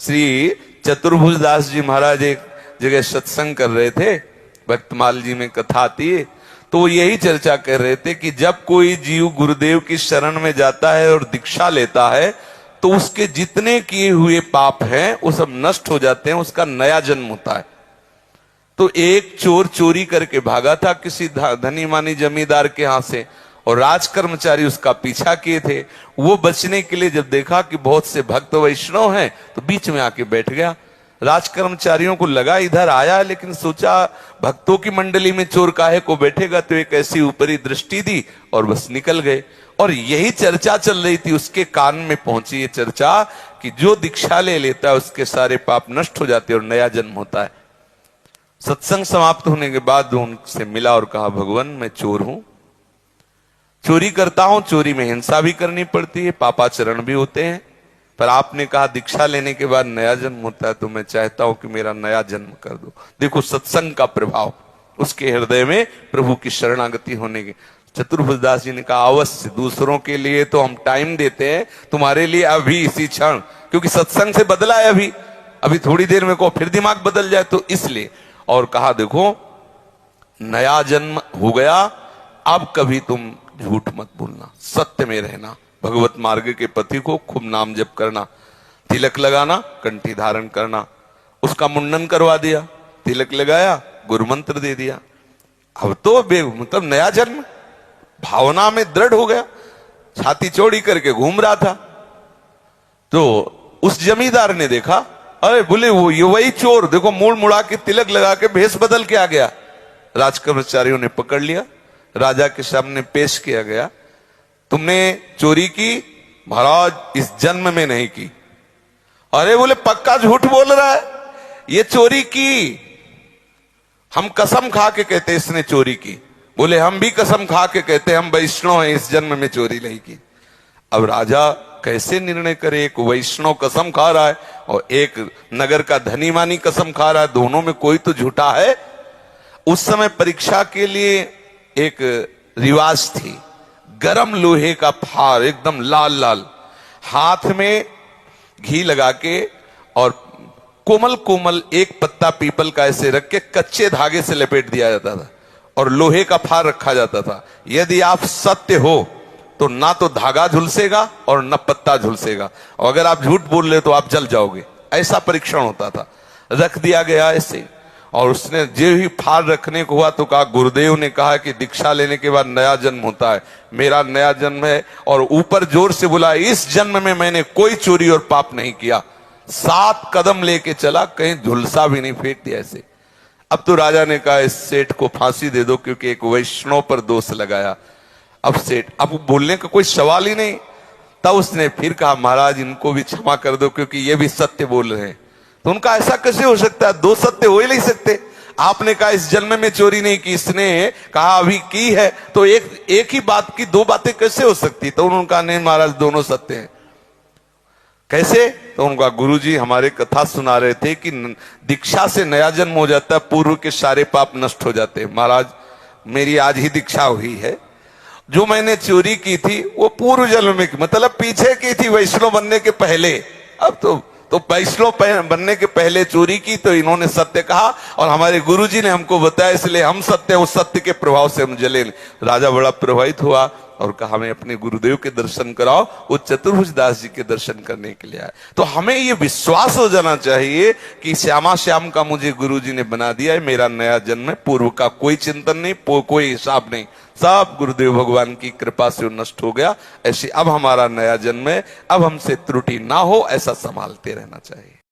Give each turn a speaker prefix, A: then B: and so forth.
A: श्री चतुर्भुज दास जी महाराज एक जगह सत्संग कर रहे थे, भक्तमाल जी में कथा आती है, तो वो यही चर्चा कर रहे थे कि जब कोई जीव गुरुदेव की शरण में जाता है और दीक्षा लेता है तो उसके जितने किए हुए पाप हैं वो सब नष्ट हो जाते हैं, उसका नया जन्म होता है। तो एक चोर चोरी करके भागा था किसी धनी मानी जमींदार के यहां से, और राज कर्मचारी उसका पीछा किए थे। वो बचने के लिए जब देखा कि बहुत से भक्त वैष्णव हैं तो बीच में आके बैठ गया। राज कर्मचारियों को लगा इधर आया, लेकिन सोचा भक्तों की मंडली में चोर काहे को बैठेगा, तो एक ऐसी ऊपरी दृष्टि दी और बस निकल गए। और यही चर्चा चल रही थी, उसके कान में पहुंची ये चर्चा कि जो दीक्षा ले लेता है उसके सारे पाप नष्ट हो जाते हैं और नया जन्म होता है। सत्संग समाप्त होने के बाद उनसे मिला और कहा, भगवान मैं चोर हूं, चोरी करता हूं, चोरी में हिंसा भी करनी पड़ती है, पापाचरण भी होते हैं, पर आपने कहा दीक्षा लेने के बाद नया जन्म होता है, तो मैं चाहता हूं कि मेरा नया जन्म कर दो। देखो सत्संग का प्रभाव, उसके हृदय में प्रभु की शरणागति होने की। चतुर्भुज दास जी ने कहा, अवश्य, दूसरों के लिए तो हम टाइम देते हैं, तुम्हारे लिए अभी इसी क्षण, क्योंकि सत्संग से बदला है अभी थोड़ी देर में को फिर दिमाग बदल जाए, तो इसलिए। और कहा देखो नया जन्म हो गया, अब कभी तुम झूठ मत बोलना, सत्य में रहना, भगवत मार्ग के पति को खूब नाम जप करना, तिलक लगाना, कंठी धारण करना। उसका मुंडन करवा दिया, तिलक लगाया, गुरु मंत्र दे दिया। अब तो मतलब नया जन्म भावना में दृढ़ हो गया। छाती चौड़ी करके घूम रहा था, तो उस जमींदार ने देखा, अरे बोले वो ये वही चोर, देखो मुड़ मुड़ा के तिलक लगा के भेष बदल के आ गया। राज कर्मचारियों ने पकड़ लिया, राजा के सामने पेश किया गया। तुमने चोरी की? महाराज इस जन्म में नहीं की। अरे बोले पक्का झूठ बोल रहा है, ये चोरी की, हम कसम खा के कहते इसने चोरी की। बोले हम भी कसम खा के कहते हम वैष्णव हैं, इस जन्म में चोरी नहीं की। अब राजा कैसे निर्णय करे, एक वैष्णव कसम खा रहा है और एक नगर का धनी मानी कसम खा रहा है, दोनों में कोई तो झूठा है। उस समय परीक्षा के लिए एक रिवाज थी, गरम लोहे का फार एकदम लाल लाल, हाथ में घी लगा के और कोमल कोमल एक पत्ता पीपल का ऐसे रख के कच्चे धागे से लपेट दिया जाता था और लोहे का फार रखा जाता था। यदि आप सत्य हो तो ना तो धागा झुलसेगा और न पत्ता झुलसेगा, और अगर आप झूठ बोल रहे तो आप जल जाओगे। ऐसा परीक्षण होता था। रख दिया गया ऐसे, और उसने जो ही फार रखने को हुआ तो कहा, गुरुदेव ने कहा कि दीक्षा लेने के बाद नया जन्म होता है, मेरा नया जन्म है। और ऊपर जोर से बोला, इस जन्म में मैंने कोई चोरी और पाप नहीं किया। 7 कदम लेके चला, कहीं झुलसा भी नहीं, फेंक दिया ऐसे। अब तो राजा ने कहा इस सेठ को फांसी दे दो, क्योंकि एक वैष्णव पर दोष लगाया। अब सेठ, अब बोलने का कोई सवाल ही नहीं। तब उसने फिर कहा, महाराज इनको भी क्षमा कर दो, क्योंकि ये भी सत्य बोल रहे हैं। तो उनका ऐसा कैसे हो सकता है, 2 सत्य हो ही नहीं सकते। आपने कहा इस जन्म में चोरी नहीं की, इसने कहा अभी की है, तो एक ही बात की 2 बातें कैसे हो सकती। तो उन्होंने कहा नहीं महाराज दोनों सत्य हैं। कैसे? तो उनका गुरुजी हमारे कथा सुना रहे थे कि दीक्षा से नया जन्म हो जाता है, पूर्व के सारे पाप नष्ट हो जाते हैं। महाराज मेरी आज ही दीक्षा हुई है, जो मैंने चोरी की थी वो पूर्व जन्म में, मतलब पीछे की थी, वैष्णव बनने के पहले। अब तो वैष्णव बनने के पहले चोरी की, तो इन्होंने सत्य कहा और हमारे गुरुजी ने हमको बताया, इसलिए हम सत्य, उस सत्य के प्रभाव से हम जले। राजा बड़ा प्रभावित हुआ और कहा हमें अपने गुरुदेव के दर्शन कराओ। वो चतुर्भुज दास जी के दर्शन करने के लिए आए। तो हमें ये विश्वास हो जाना चाहिए कि श्यामा श्याम का मुझे गुरुजी ने बना दिया है, मेरा नया जन्म है, पूर्व का कोई चिंतन नहीं, कोई हिसाब नहीं, सब गुरुदेव भगवान की कृपा से नष्ट हो गया। ऐसे अब हमारा नया जन्म है, अब हमसे त्रुटि ना हो, ऐसा संभालते रहना चाहिए।